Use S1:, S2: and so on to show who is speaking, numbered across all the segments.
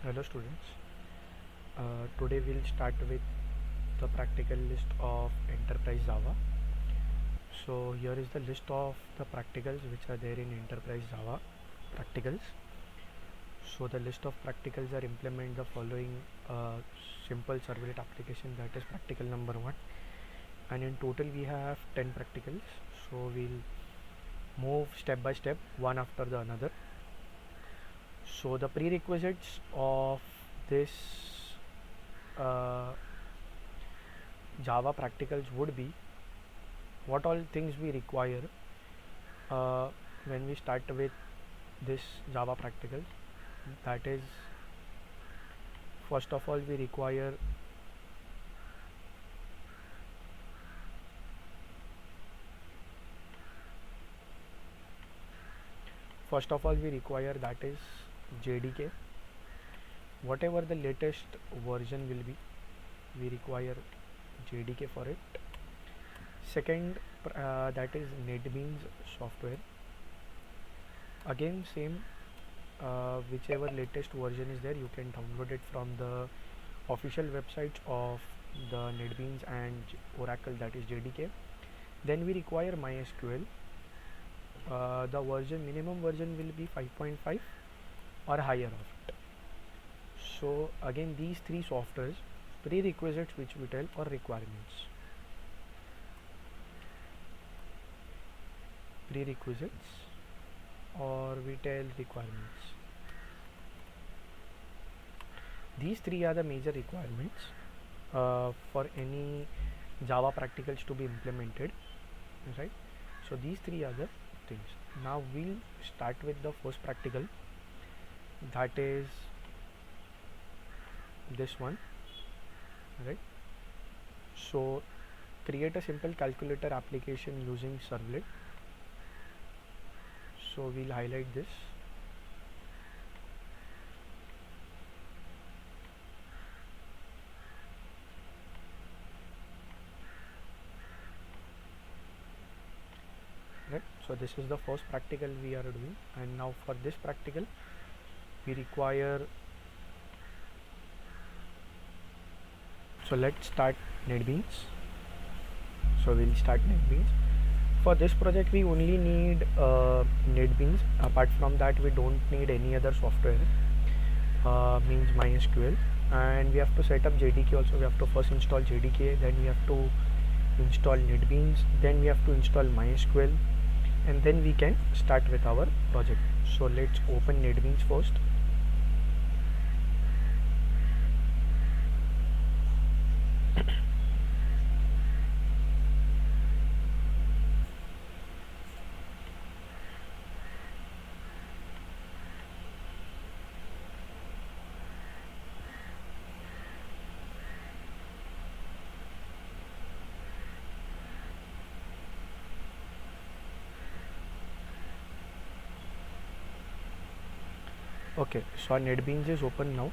S1: Hello students. Today we'll start with the practical list of Enterprise Java. So here is the list of the practicals which are there in Enterprise Java practicals. So the list of practicals are implement the following simple servlet application, that is practical number 1, and in total we have 10 practicals. So we'll move step by step one after the another. So the prerequisites of this uh, Java practicals would be what all things we require uh, when we start with this Java practical. That is, first of all we require that is JDK. Whatever the latest version will be, we require JDK for it. Second, that is NetBeans software. Again same, whichever latest version is there, you can download it from the official websites of the NetBeans and Oracle, that is JDK. Then we require MySQL. The minimum version will be 5.5 or higher of it. So again these three softwares, prerequisites which we tell, or requirements. Prerequisites or we tell requirements. These three are the major requirements for any Java practicals to be implemented, right? So these three are the things. Now we'll start with the first practical, that is this one, right? So create a simple calculator application using servlet. So we'll highlight this. Right, so this is the first practical we are doing, and now for this practical we require, so let's start NetBeans. So we'll start NetBeans. For this project we only need NetBeans. Apart from that we don't need any other software, means MySQL, and we have to set up JDK also. We have to first install JDK, then we have to install NetBeans, then we have to install MySQL, and then we can start with our project. So let's open NetBeans first. Okay, so our NetBeans is open now.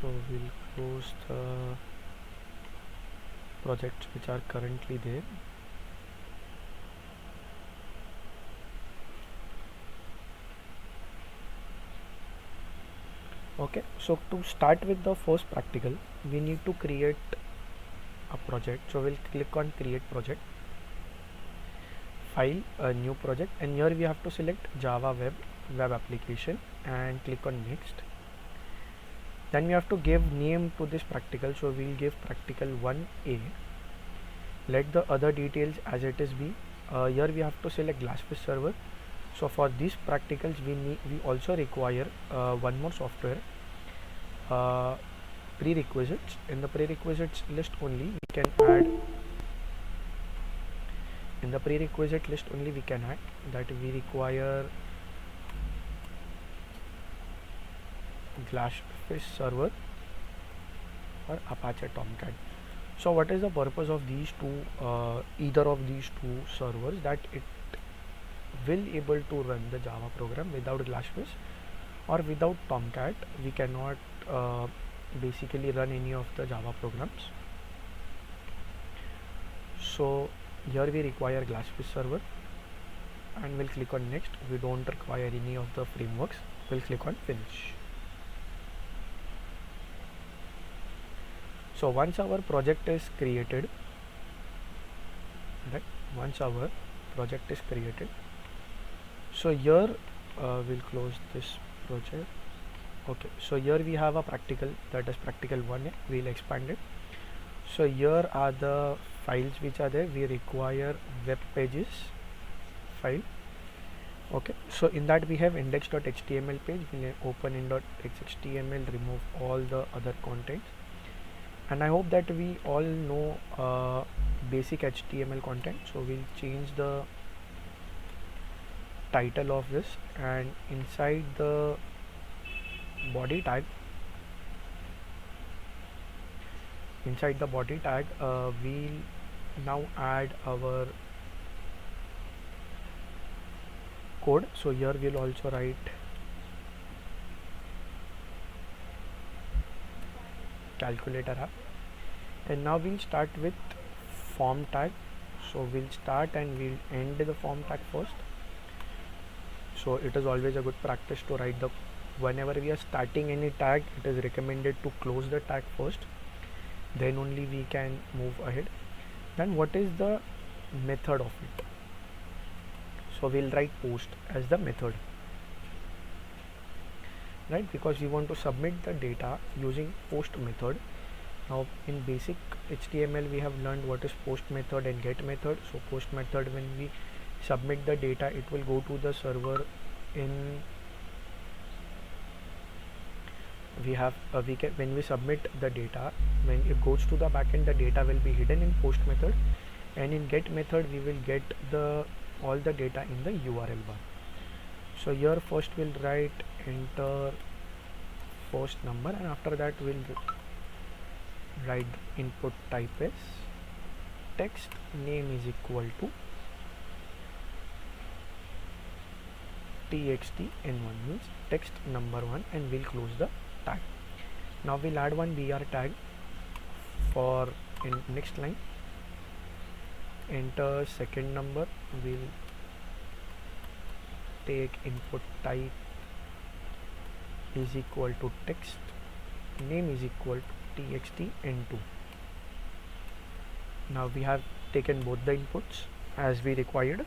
S1: So we'll close the projects which are currently there. Okay, so to start with the first practical we need to create a project. So we'll click on create project, file, a new project, and here we have to select Java web application and click on next. Then we have to give name to this practical, so we'll give practical 1A. Let the other details as it is be. Here we have to select Glassfish server. So for these practicals we also require one more software, prerequisites. In the prerequisites list only we can add, that we require Glassfish server or Apache Tomcat. So what is the purpose of these two, either of these two servers? That it will able to run the Java program. Without Glassfish or without Tomcat we cannot basically run any of the Java programs. So Here we require Glassfish server, and we'll click on next. We don't require any of the frameworks. We'll click on finish. So once our project is created, right, once our project is created, so here we'll close this project. Okay, so here we have a practical, that is practical 1. We'll expand it. So here are the files which are there. We require web pages file. Okay, so in that we have index.html page. We'll open index.html, remove all the other contents, and I hope that we all know basic HTML content. So we'll change the title of this, and inside the body tag, we'll now add our code. So here we'll also write calculator app, and now we'll start with form tag. So we'll start and we'll end the form tag first. So it is always a good practice to write the, whenever we are starting any tag, it is recommended to close the tag first, then only we can move ahead. Then what is the method of it? So we'll write post as the method, right, because we want to submit the data using post method. Now in basic HTML we have learned what is post method and get method. So post method, when we submit the data, it will go to the server in, when we submit the data, when it goes to the backend, the data will be hidden in post method, and in get method we will get all the data in the URL bar. So here first we'll write enter first number, and after that we'll write input type as text, name is equal to txt n1, means text number 1, and we'll close the tag. Now we'll add one br tag for in next line, enter second number, we'll take input type is equal to text, name is equal to txt n2. Now we have taken both the inputs as we required.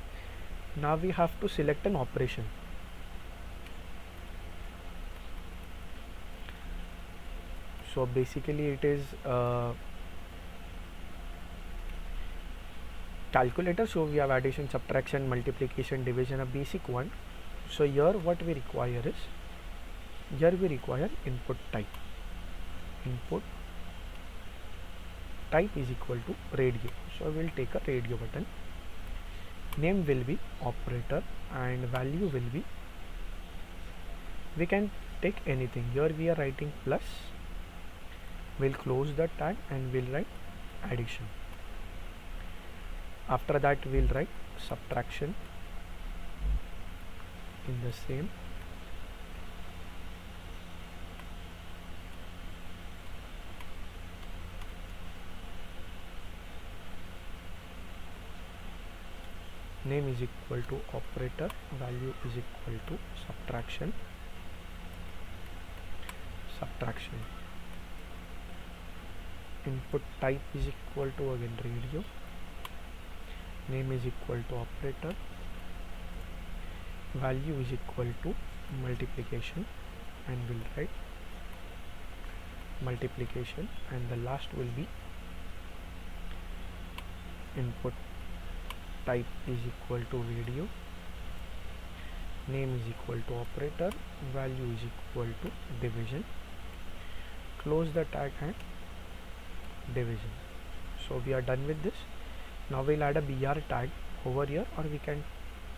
S1: Now we have to select an operation. So basically it is calculator. So we have addition, subtraction, multiplication, division, a basic one. So here what we require is, here we require input type. Input type is equal to radio. So we'll take a radio button. Name will be operator, and value will be, we can take anything. Here we are writing plus. We'll close the tag and we'll write addition. After that we'll write subtraction in the same. Name is equal to operator, value is equal to subtraction. Input type is equal to again radio, name is equal to operator, value is equal to multiplication, and we'll write multiplication, and the last will be input type is equal to radio, name is equal to operator, value is equal to division. Close the tag and division. So we are done with this. Now we'll add a br tag over here, or we can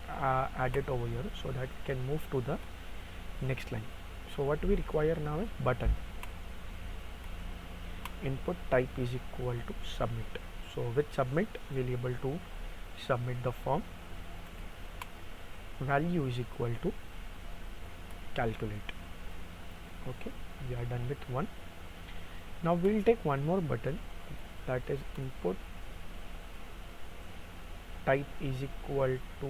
S1: add it over here, so that we can move to the next line. So what we require now is button. Input type is equal to submit. So with submit we'll be able to submit the form. Value is equal to calculate. Okay, we are done with one. Now we'll take one more button, that is input type is equal to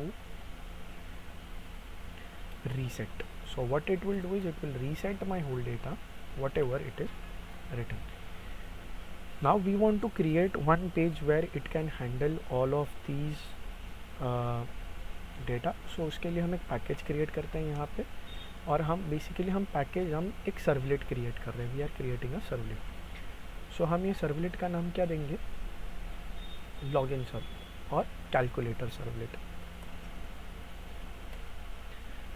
S1: reset. So what it will do is it will reset my whole data whatever it is written. Now we want to create one page where it can handle all of these data. So उसके लिए हम एक package create करते हैं यहाँ पे, और हम बेसिकली हम एक सर्वलेट क्रिएट कर रहे हैं. We are creating a servlet. So हम ये सर्वलेट का नाम क्या देंगे? लॉगिन सर्व और कैलकुलेटर सर्वलेट.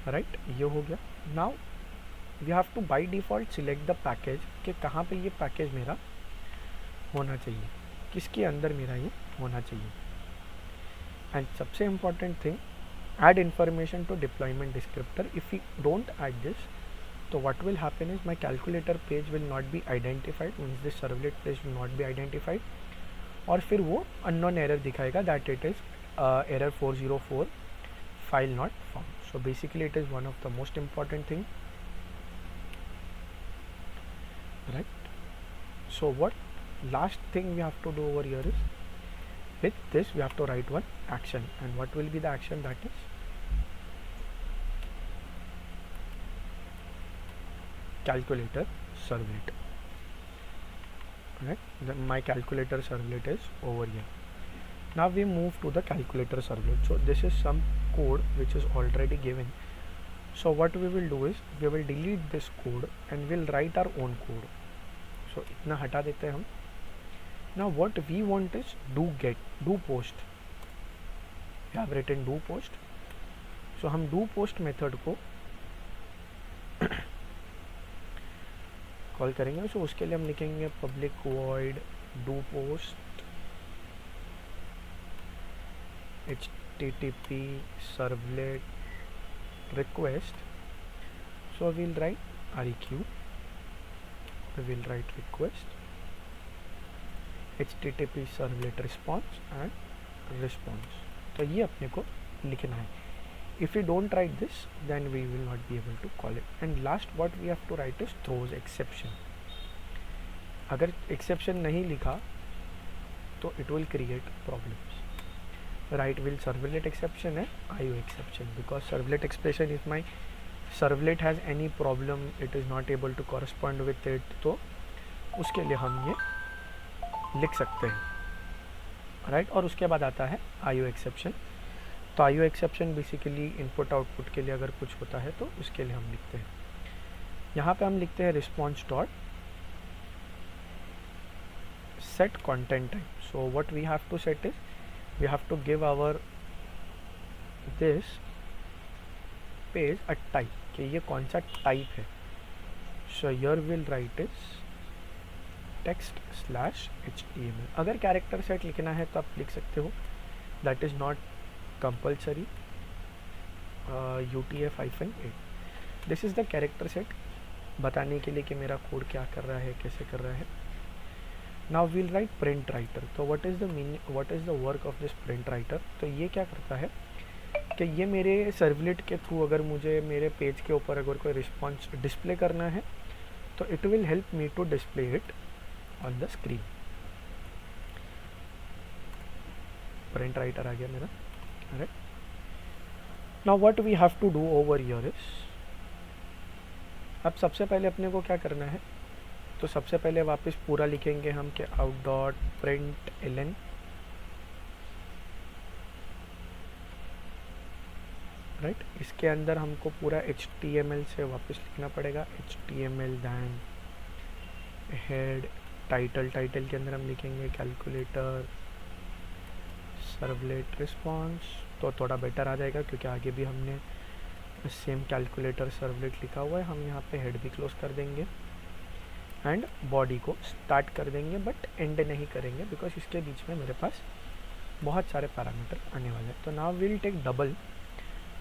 S1: राइट, ये हो गया. Now we have to by default select the package कि कहाँ पे ये पैकेज मेरा होना चाहिए, किसके अंदर मेरा ये होना चाहिए. एंड सबसे important thing, add information to deployment descriptor. If we don't add this, so what will happen is my calculator page will not be identified, means this servlet page will not be identified, और फिर वो unknown error दिखाएगा that it is error 404 file not found. So basically it is one of the most important thing, right? So what last thing we have to do over here is, with this we have to write one action, and what will be the action? That is calculator servlet. Right, my calculator servlet is over here. Now we move to the calculator servlet. So this is some code which is already given. So what we will do is we will delete this code and we'll write our own code. So इतना हटा देते हैं हम. Now what we want is do post. We have written do post. So हम do post method को call करेंगे. सो उसके लिए हम लिखेंगे public void do post http servlet request. So we'll write req, we will write request http servlet response and response. तो ये अपने को लिखना है. If we don't write this, then we will not be able to call it. And last what we have to write is throws exception. अगर exception नहीं लिखा तो it will create problems. Right, will servlet exception है IO exception, because servlet expression is my servlet has any problem, it is not able to correspond with it. तो उसके लिए हम ये लिख सकते हैं. राइट, और उसके बाद आता है IO exception. तो IO exception basically input output के लिए अगर कुछ होता है तो उसके लिए हम लिखते हैं. यहाँ पे हम लिखते हैं response dot set content type. So what we have to set is we have to give our this page a type, कि ये कौन सा टाइप है. So here will write is text slash HTML. अगर कैरेक्टर सेट लिखना है तो आप लिख सकते हो, that is not compulsory. UTF-8. This is the character set, बताने के लिए कि मेरा कोड क्या कर रहा है, कैसे कर रहा है. Now we'll write print writer. तो what is the work of this print writer. तो ये क्या करता है कि ये मेरे सर्वलेट के थ्रू अगर मुझे मेरे पेज के ऊपर अगर कोई रिस्पॉन्स डिस्प्ले करना है तो it will help me to display it on the screen. Print writer आ गया मेरा. Right. Now what we have to do over here is, अब सबसे पहले अपने को क्या करना है, तो सबसे पहले वापस पूरा लिखेंगे हम कि out.println राइट. इसके अंदर हमको पूरा HTML से वापस लिखना पड़ेगा. HTML दैन हेड टाइटल के अंदर हम लिखेंगे कैलकुलेटर सर्वलेट रिस्पॉन्स. तो थोड़ा बेटर आ जाएगा क्योंकि आगे भी हमने सेम कैलकुलेटर सर्वलेट लिखा हुआ है. हम यहाँ पे हेड भी क्लोज कर देंगे एंड बॉडी को स्टार्ट कर देंगे, बट एंड नहीं करेंगे बिकॉज इसके बीच में मेरे पास बहुत सारे पैरामीटर आने वाले हैं. तो नाउ विल टेक डबल,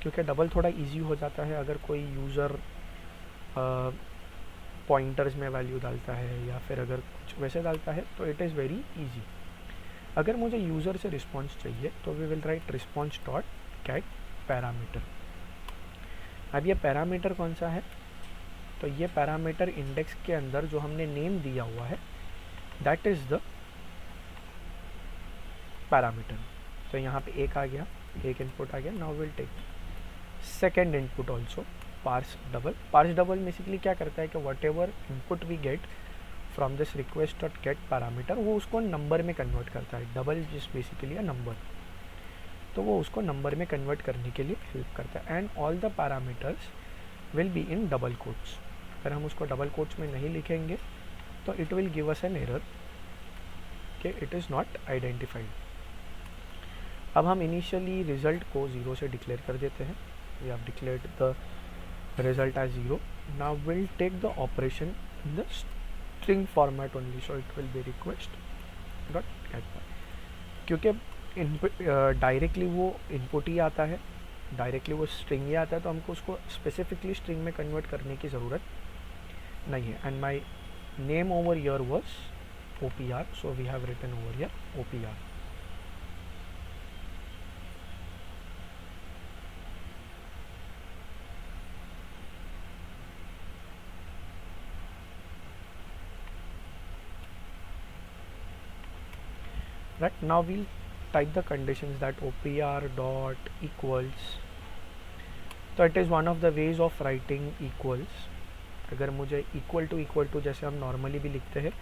S1: क्योंकि डबल थोड़ा इजी हो जाता है अगर कोई यूज़र पॉइंटर्स में वैल्यू डालता है या फिर अगर कुछ वैसे डालता है तो इट इज़ वेरी ईजी. अगर मुझे यूज़र से रिस्पॉन्स चाहिए तो we will write response dot get parameter. अब ये पैरामीटर कौन सा है, तो ये पैरामीटर इंडेक्स के अंदर जो हमने नेम दिया हुआ है दैट इज़ द पैरामीटर. तो यहाँ पे एक आ गया, एक इनपुट आ गया. Now will take second input also parse double. Parse double basically क्या करता है कि whatever input we get from this request dot get parameter, वो उसको नंबर में कन्वर्ट करता है. डबल जिस बेसिकली अ नंबर, तो वो उसको नंबर में कन्वर्ट करने के लिए हेल्प करता है. And all the parameters will be in double quotes. अगर हम उसको डबल कोट्स में नहीं लिखेंगे तो it will give us an error कि इट इज़ नॉट आइडेंटिफाइड. अब हम इनिशियली रिजल्ट को 0 से डिक्लेयर कर देते हैं. We have declared the result as 0. Now will take the operation in the string format only, so it will be request dot get. क्योंकि directly वो इनपुट ही आता है, डायरेक्टली वो स्ट्रिंग ही आता है, तो हमको उसको स्पेसिफिकली स्ट्रिंग में कन्वर्ट करने की ज़रूरत नहीं है. And my name over your was OPR, so we have written over here OPR. Right, now we'll type the conditions that OPR dot equals. So it is one of the ways of writing equals. अगर मुझे equal to जैसे हम normally भी लिखते हैं,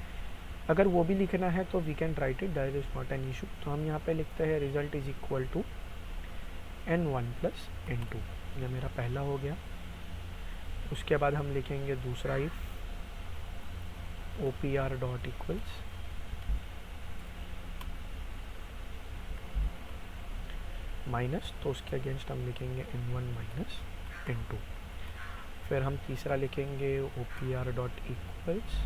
S1: अगर वो भी लिखना है तो we can write it, that is not an issue. तो हम यहाँ पे लिखते हैं result is equal to n1 plus n2. ये मेरा पहला हो गया. उसके बाद हम लिखेंगे दूसरा if OPR dot equals minus, तो उसके अगेंस्ट हम लिखेंगे n1 माइनस n2. फिर हम तीसरा लिखेंगे OPR डॉट इक्वल्स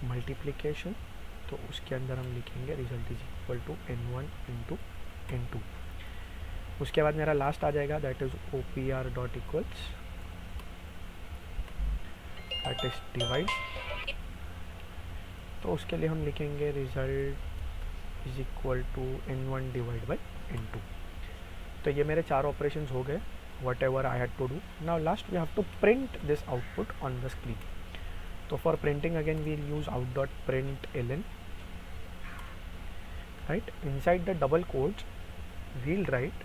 S1: मल्टीप्लिकेशन, तो उसके अंदर हम लिखेंगे result is equal to n1 into n2. उसके बाद मेरा लास्ट आ जाएगा that is OPR dot equals that is divide. तो उसके लिए हम लिखेंगे result is equal to n1 divide by n2. तो ये मेरे 4 ऑपरेशंस हो गए, whatever I had to do. Now last we have to print this output on the screen. So for printing again we'll use out.println. Right, inside the double quotes we'll write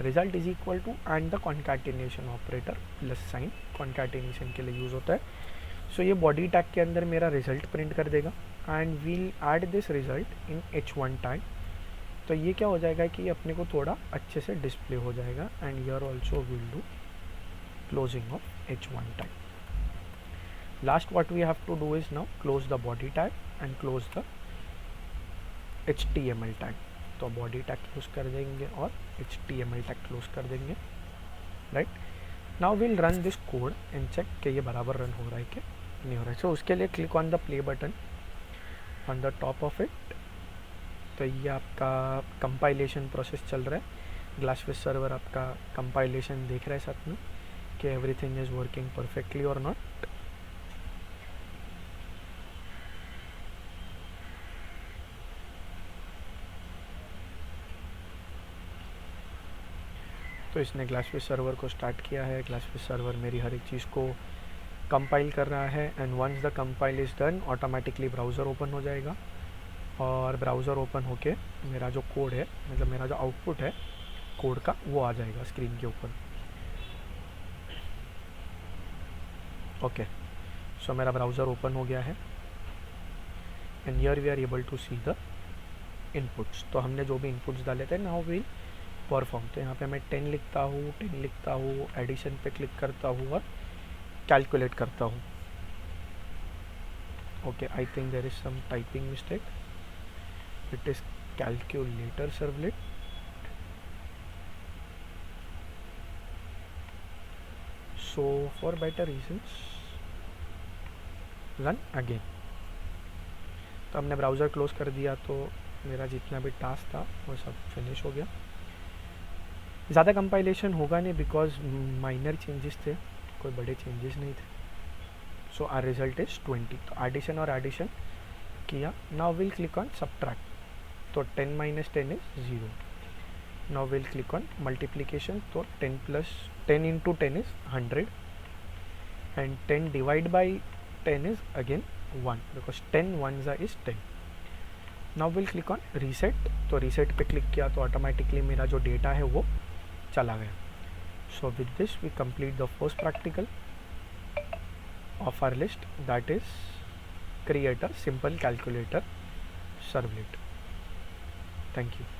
S1: result is equal to and the concatenation operator plus sign. concatenation के लिए use होता है. So ये body tag के अंदर मेरा result print कर देगा and we'll add this result in h1 tag. तो ये क्या हो जाएगा कि अपने को थोड़ा अच्छे से डिस्प्ले हो जाएगा. and here also we'll do closing of h1 tag. Last what we have to do is now close the body tag and close the HTML tag. तो body tag close कर देंगे और HTML tag close कर देंगे. Right, now we'll run this code and check कि ये बराबर run हो रहा है कि नहीं हो रहा है. So उसके लिए click on the play button on the top of it. तो ये आपका compilation process चल रहा है. Glassfish server आपका compilation देख रहा है साथ में कि everything is working perfectly or not. तो इसने ग्लासफिश सर्वर को स्टार्ट किया है. ग्लासफिश सर्वर मेरी हर एक चीज़ को कंपाइल कर रहा है. And once the compile is done automatically browser open हो जाएगा और ब्राउज़र ओपन होके मेरा जो कोड है, मतलब मेरा जो आउटपुट है कोड का, वो आ जाएगा स्क्रीन के ऊपर. ओके, सो मेरा ब्राउज़र ओपन हो गया है and here we are able to see the inputs. तो हमने जो भी इनपुट्स डाले थे नाउ वी परफॉर्म. तो यहाँ पे मैं 10 लिखता हूँ, एडिशन पे क्लिक करता हूँ और कैलकुलेट करता हूँ. Okay, I think there is some typing mistake. It is calculator servlet. So for better reasons run again. तो हमने ब्राउज़र क्लोज कर दिया तो मेरा जितना भी टास्क था वो सब फिनिश हो गया. ज़्यादा कंपाइलेशन होगा नहीं बिकॉज माइनर चेंजेस थे, कोई बड़े चेंजेस नहीं थे. सो आर रिजल्ट इज़ 20. तो एडिशन और एडिशन किया. Now will click on subtract. तो 10 minus 10 is 0. Now will click on multiplication. तो 10 into 10 is 100 and 10 divide by 10 is again 1 because 10 1 is 10. Now will click on reset. तो reset पे click किया तो automatically मेरा जो डेटा है वो चला गया। So with this we complete the first practical of our list, that is create a simple calculator servlet. Thank you.